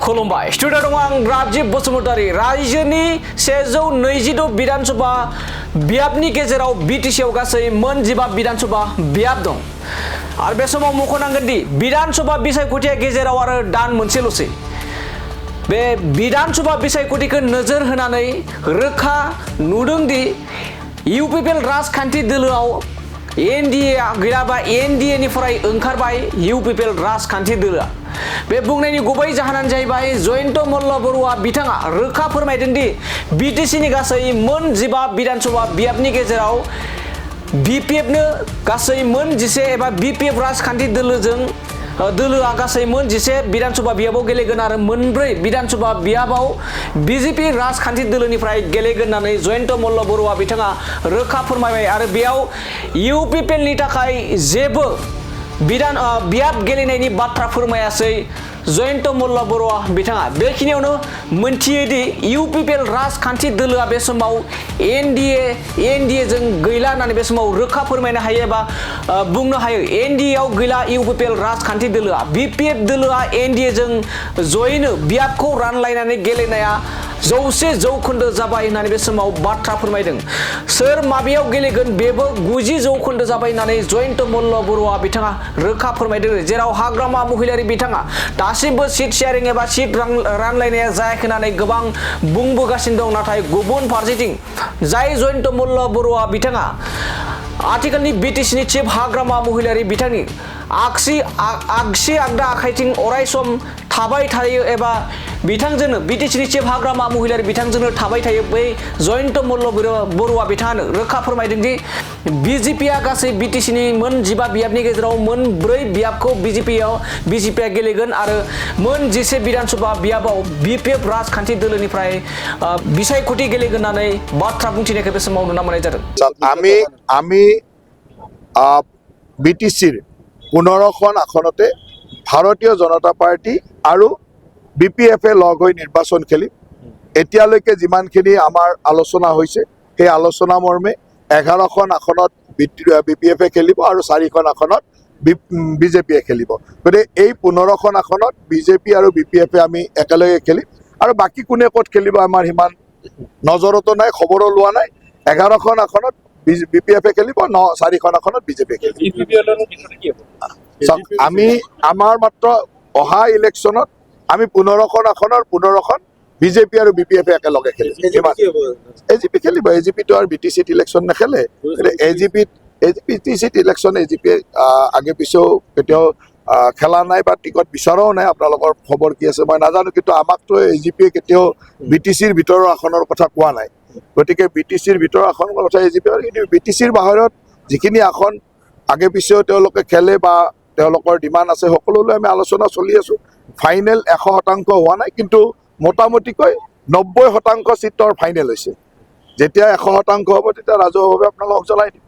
खुलुमबाय स्टुडिअ दङ आं राजीब बसुमतारी रायजोनि 126 विधानसभा बियाबनि गेजेराव बिटिसिआव गासै मोन 15 विधानसभा बियाब दं आरो बे समाव मख'नांगोन दि विधानसभा बिसायख'थिया गेजेराव आरो दान मोनसेल'सै बे विधानसभा बिसायख'थिखौ नोजोर होनानै रोखा नुदों दि इउपिपिएल राजखान्थि दोलोआव एनडिए गैयाबा एनडिए निफ्राय ओंखारबाय इउपिपिएल राजखान्थि दोलोआ बे बुंनायनि गुबै जाहोनानो जाहैबाय जयन्त मल्ल बरुवा बिथाङा रोखा फोरमायदों दि बिटिसिनि गासै मोन 15 विधानसभा बियाबनि गेजेराव बिपिएफनो गासै मोन 11 एबा बिपिएफ राजखान्थि दोलोआ गासै मोन 11 विधानसभा बियाबाव गेलेगोन आरो मोनब्रै विधानसभा बियाबाव बिजेपि राजखान्थि दोलोनिफ्राय गेलेगोन होननानै जयन्त मल्ल बरुवा बिथाङा रोखा फोरमायबाय आरो बेयाव इउपिपिएलनि थाखाय जेबो बियाब गेलेनायनि बाथ्रा फोरमायासै जयन्त मल्ल बरुवा बिथाङा बेखिनियावनो मोनथियो दि इउपिपिएल राजखान्थि दोलोआ बे समाव एनडिए जों गैला होननानै बे समाव रोखा फोरमायनो हायो एबा बुंनो हायो एनडिए आव गैला इउपिपिएल राजखान्थि दोलोआ बिपिएफ दोलोआ एनडिए जों जयैनो बियाबखौ रानलायनानै गेलेनाया 100% जाबाय होननानै बे समाव बाथ्रा फोरमायदों सोर माबेयाव गेलेगोन बेबो 90% जाबाय होननानै जयन्त मल्ल बरुवा बिथाङा रोखा फोरमायदों जेराव हाग्रामा महिलारि बिथाङा दासिमबो सीट शेयारिं एबा सीट रानलायनाया जायाखै होननानै गोबां बुंबोगासिनो दं नाथाय गुबुन फारसेथिं जाय जयन्त मल्ल बरुवा बिथाङा आथिखालनि बिटिसिनि चिफ हाग्रामा महिलारि बिथांनि आगसि आगदा आखाइथिं अरायसम थाबाय थायो एबा बिथांजोंनो बिटिसिनि चिफ हाग्रामा महिलारि बिथांजोंनो थाबाय थायो बै जयन्त मल्ल बरुवा बिथाङानो रोखा फोरमायदों दि बिजेपिआ गासै बिटिसिनि मोन 15 बियाबनि गेजेराव मोन 4 बियाबखौ बिजेपिआ गेलेगोन आरो मोन 11 विधानसभा बियाबाव बिपिएफ राजखान्थि दोलोनिफ्राय बिसायख'थि गेलेगोन होननानै बाथ्रा बुंथिनायखौ बे समाव नुनो मोननाय जादों আমি বিটিসির 15খন আসনতে ভাৰতীয় জনতা পাৰ্টি আৰু বিপিএফে লগ হৈ নিৰ্বাচন খেলি এতিয়ালৈকে যিমানখিনি আমাৰ আলোচনা হৈছে সেই আলোচনা মৰ্মে 11খন আসনত বিপিএফে খেলিব আৰু 4খন আসনত বিজেপিয়ে খেলিব গতিকে এই 15খন আসনত বিজেপি আৰু বিপিএফে আমি একেলগে খেলিম আৰু বাকি কোনে ক'ত খেলিব আমাৰ সিমান নজৰতো নাই খবৰো লোৱা নাই 11খন আসনত বিপিএফে খেলিব 4খন আসনত বিজেপিয়ে খেলিব আমি আমাৰ মাত্ৰ অহা ইলেকশ্যনত আমি 15খন আসনৰ 15খন বিজেপি আৰু বিপিএফে একেলগে খেলিম এজিপি খেলিব এজিপিটো আৰু বিটিচিত ইলেকশ্যন নেখেলে বিটিচিত ইলেকশ্যন এজিপিয়ে আগে পিছেও কেতিয়াও খেলা নাই বা টিকট বিচৰাও নাই আপোনালোকৰ খবৰ কি আছে মই নাজানো কিন্তু আমাকতো এজিপিয়ে কেতিয়াও বিটিচিৰ ভিতৰৰ আসনৰ কথা কোৱা নাই গতিকে বিটিচিৰ ভিতৰৰ আসনৰ কথা এজিপি কিন্তু বিটিচিৰ বাহিৰত যিখিনি আসন আগে পিছেও তেওঁলোকে খেলে বা তেওঁলোকৰ ডিমাণ্ড আছে সকলোলৈ আমি আলোচনা চলি আছো ফাইনেল 100% হোৱা নাই কিন্তু মোটামুটিকৈ 90% চিটৰ ফাইনেল হৈছে যেতিয়া 100% হ'ব তেতিয়া ৰাজহুৱাভাৱে আপোনালোকক জনাই দিম